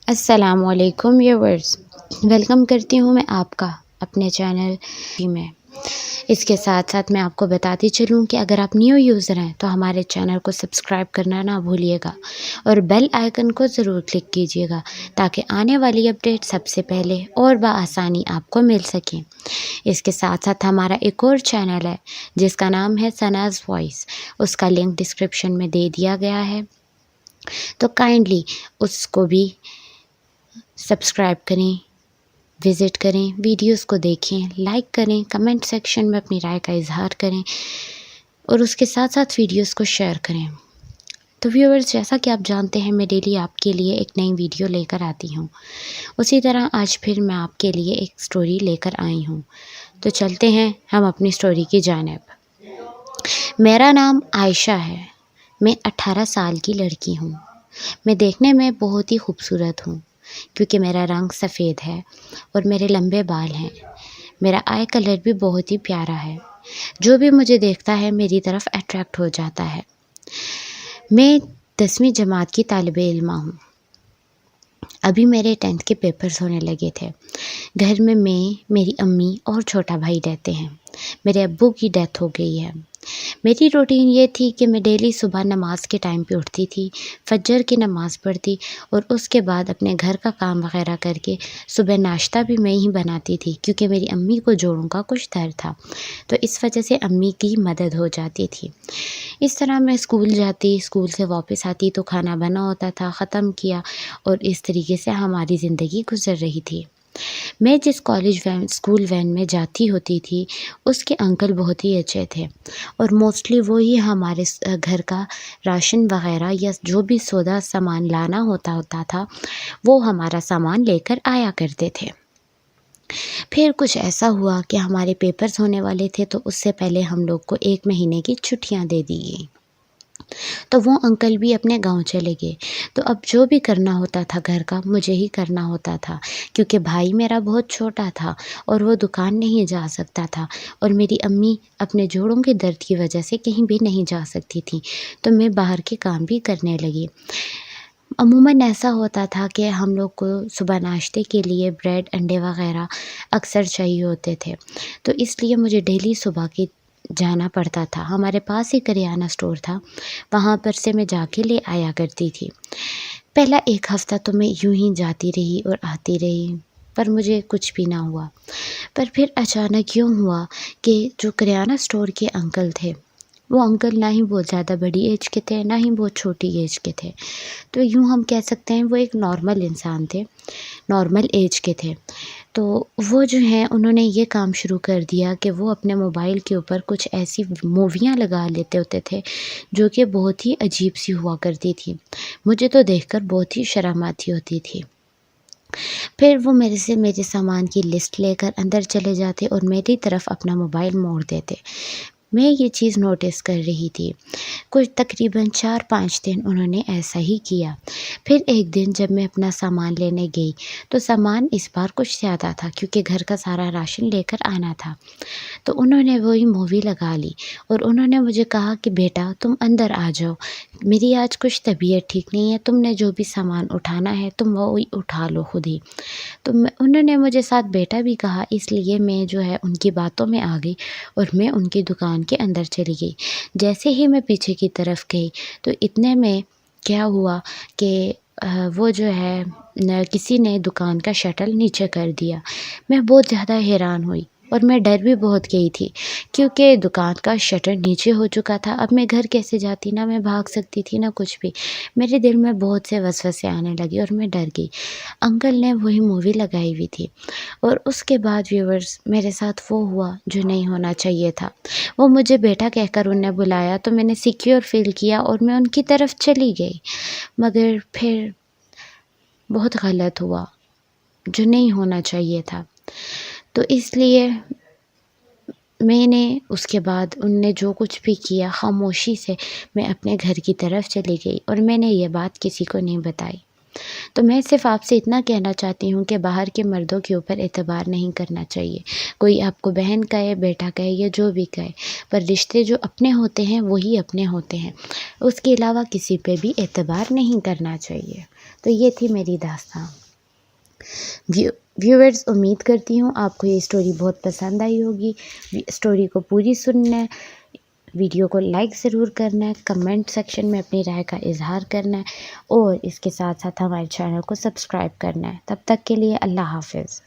السلام علیکم viewers, welcome کرتی ہوں میں آپ کا اپنے چینل میں۔ اس کے ساتھ ساتھ میں آپ کو بتاتی چلوں کہ اگر آپ نیو یوزر ہیں تو ہمارے چینل کو سبسکرائب کرنا نہ بھولیے گا اور بیل آئیکن کو ضرور کلک کیجیے گا تاکہ آنے والی اپڈیٹ سب سے پہلے اور بآسانی آپ کو مل سکیں۔ اس کے ساتھ ساتھ ہمارا ایک اور چینل ہے جس کا نام ہے ثناز وائس، اس کا لنک ڈسکرپشن میں دے دیا گیا ہے، تو کائنڈلی اس کو بھی سبسکرائب کریں، وزٹ کریں، ویڈیوز کو دیکھیں، لائک کریں، کمنٹ سیکشن میں اپنی رائے کا اظہار کریں اور اس کے ساتھ ساتھ ویڈیوز کو شیئر کریں۔ تو ویورز، جیسا کہ آپ جانتے ہیں میں ڈیلی آپ کے لیے ایک نئی ویڈیو لے کر آتی ہوں، اسی طرح آج پھر میں آپ کے لیے ایک سٹوری لے کر آئی ہوں۔ تو چلتے ہیں ہم اپنی سٹوری کی جانب۔ میرا نام عائشہ ہے، میں 18 سال کی لڑکی ہوں۔ میں دیکھنے میں بہت ہی خوبصورت ہوں کیونکہ میرا رنگ سفید ہے اور میرے لمبے بال ہیں۔ میرا آئی کلر بھی بہت ہی پیارا ہے، جو بھی مجھے دیکھتا ہے میری طرف اٹریکٹ ہو جاتا ہے۔ میں 10ویں جماعت کی طالب علمہ ہوں۔ ابھی میرے 10th کے پیپرز ہونے لگے تھے۔ گھر میں میری امی اور چھوٹا بھائی رہتے ہیں۔ میرے ابو کی ڈیتھ ہو گئی ہے۔ میری روٹین یہ تھی کہ میں ڈیلی صبح نماز کے ٹائم پہ اٹھتی تھی، فجر کی نماز پڑھتی اور اس کے بعد اپنے گھر کا کام وغیرہ کر کے صبح ناشتہ بھی میں ہی بناتی تھی کیونکہ میری امی کو جوڑوں کا کچھ درد تھا، تو اس وجہ سے امی کی مدد ہو جاتی تھی۔ اس طرح میں اسکول جاتی، اسکول سے واپس آتی تو کھانا بنا ہوتا تھا، ختم کیا اور اس طریقے سے ہماری زندگی گزر رہی تھی۔ میں جس اسکول وین میں جاتی ہوتی تھی اس کے انکل بہت ہی اچھے تھے اور موسٹلی وہی ہمارے گھر کا راشن وغیرہ یا جو بھی سودا سامان لانا ہوتا تھا وہ ہمارا سامان لے کر آیا کرتے تھے۔ پھر کچھ ایسا ہوا کہ ہمارے پیپرز ہونے والے تھے تو اس سے پہلے ہم لوگ کو 1 مہینے کی چھٹیاں دے دی گئیں، تو وہ انکل بھی اپنے گاؤں چلے گئے۔ تو اب جو بھی کرنا ہوتا تھا گھر کا مجھے ہی کرنا ہوتا تھا کیونکہ بھائی میرا بہت چھوٹا تھا اور وہ دکان نہیں جا سکتا تھا اور میری امی اپنے جوڑوں کے درد کی وجہ سے کہیں بھی نہیں جا سکتی تھی، تو میں باہر کے کام بھی کرنے لگی۔ عموماً ایسا ہوتا تھا کہ ہم لوگ کو صبح ناشتے کے لیے بریڈ انڈے وغیرہ اکثر چاہیے ہوتے تھے، تو اس لیے مجھے ڈیلی صبح کی جانا پڑتا تھا۔ ہمارے پاس ہی کریانہ اسٹور تھا، وہاں پر سے میں جا کے لے آیا کرتی تھی۔ پہلا 1 ہفتہ تو میں یوں ہی جاتی رہی اور آتی رہی پر مجھے کچھ بھی نہ ہوا، پر پھر اچانک یوں ہوا کہ جو کریانہ اسٹور کے انکل تھے وہ انکل نہ ہی بہت زیادہ بڑی ایج کے تھے نہ ہی بہت چھوٹی ایج کے تھے، تو یوں ہم کہہ سکتے ہیں وہ ایک نارمل انسان تھے، نارمل ایج کے تھے۔ تو وہ جو ہیں انہوں نے یہ کام شروع کر دیا کہ وہ اپنے موبائل کے اوپر کچھ ایسی موویاں لگا لیتے ہوتے تھے جو کہ بہت ہی عجیب سی ہوا کرتی تھی، مجھے تو دیکھ کر بہت ہی شرم آتی ہوتی تھی۔ پھر وہ میرے سامان کی لسٹ لے کر اندر چلے جاتے اور میری طرف اپنا موبائل موڑ دیتے۔ میں یہ چیز نوٹس کر رہی تھی۔ کچھ تقریباً 4-5 دن انہوں نے ایسا ہی کیا۔ پھر ایک دن جب میں اپنا سامان لینے گئی تو سامان اس بار کچھ زیادہ تھا کیونکہ گھر کا سارا راشن لے کر آنا تھا، تو انہوں نے وہی مووی لگا لی اور انہوں نے مجھے کہا کہ بیٹا تم اندر آ جاؤ، میری آج کچھ طبیعت ٹھیک نہیں ہے، تم نے جو بھی سامان اٹھانا ہے تم وہی اٹھا لو خود ہی۔ تو انہوں نے مجھے ساتھ بیٹا بھی کہا، اس لیے میں جو ہے ان کی باتوں میں آ گئی اور میں ان کی دکان کے اندر چلی گئی۔ جیسے ہی میں پیچھے کی طرف گئی تو اتنے میں کیا ہوا کہ وہ جو ہے کسی نے دکان کا شٹل نیچے کر دیا۔ میں بہت زیادہ حیران ہوئی اور میں ڈر بھی بہت گئی تھی کیونکہ دکان کا شٹر نیچے ہو چکا تھا، اب میں گھر کیسے جاتی، نہ میں بھاگ سکتی تھی نہ کچھ بھی۔ میرے دل میں بہت سے وسوسے آنے لگے اور میں ڈر گئی۔ انکل نے وہی مووی لگائی ہوئی تھی اور اس کے بعد ویورز میرے ساتھ وہ ہوا جو نہیں ہونا چاہیے تھا۔ وہ مجھے بیٹا کہہ کر انہیں بلایا تو میں نے سیکیور فیل کیا اور میں ان کی طرف چلی گئی، مگر پھر بہت غلط ہوا جو نہیں ہونا چاہیے تھا۔ تو اس لیے میں نے اس کے بعد ان نے جو کچھ بھی کیا خاموشی سے میں اپنے گھر کی طرف چلی گئی اور میں نے یہ بات کسی کو نہیں بتائی۔ تو میں صرف آپ سے اتنا کہنا چاہتی ہوں کہ باہر کے مردوں کے اوپر اعتبار نہیں کرنا چاہیے، کوئی آپ کو بہن کہے، بیٹا کہے یا جو بھی کہے، پر رشتے جو اپنے ہوتے ہیں وہی اپنے ہوتے ہیں، اس کے علاوہ کسی پہ بھی اعتبار نہیں کرنا چاہیے۔ تو یہ تھی میری داستان۔ ویورز، امید کرتی ہوں آپ کو یہ اسٹوری بہت پسند آئی ہوگی۔ اسٹوری کو پوری سننا ہے، ویڈیو کو لائک ضرور کرنا ہے، کمنٹ سیکشن میں اپنی رائے کا اظہار کرنا ہے، اور اس کے ساتھ ساتھ ہمارے چینل کو سبسکرائب کرنا ہے۔ تب تک کے لیے اللہ حافظ۔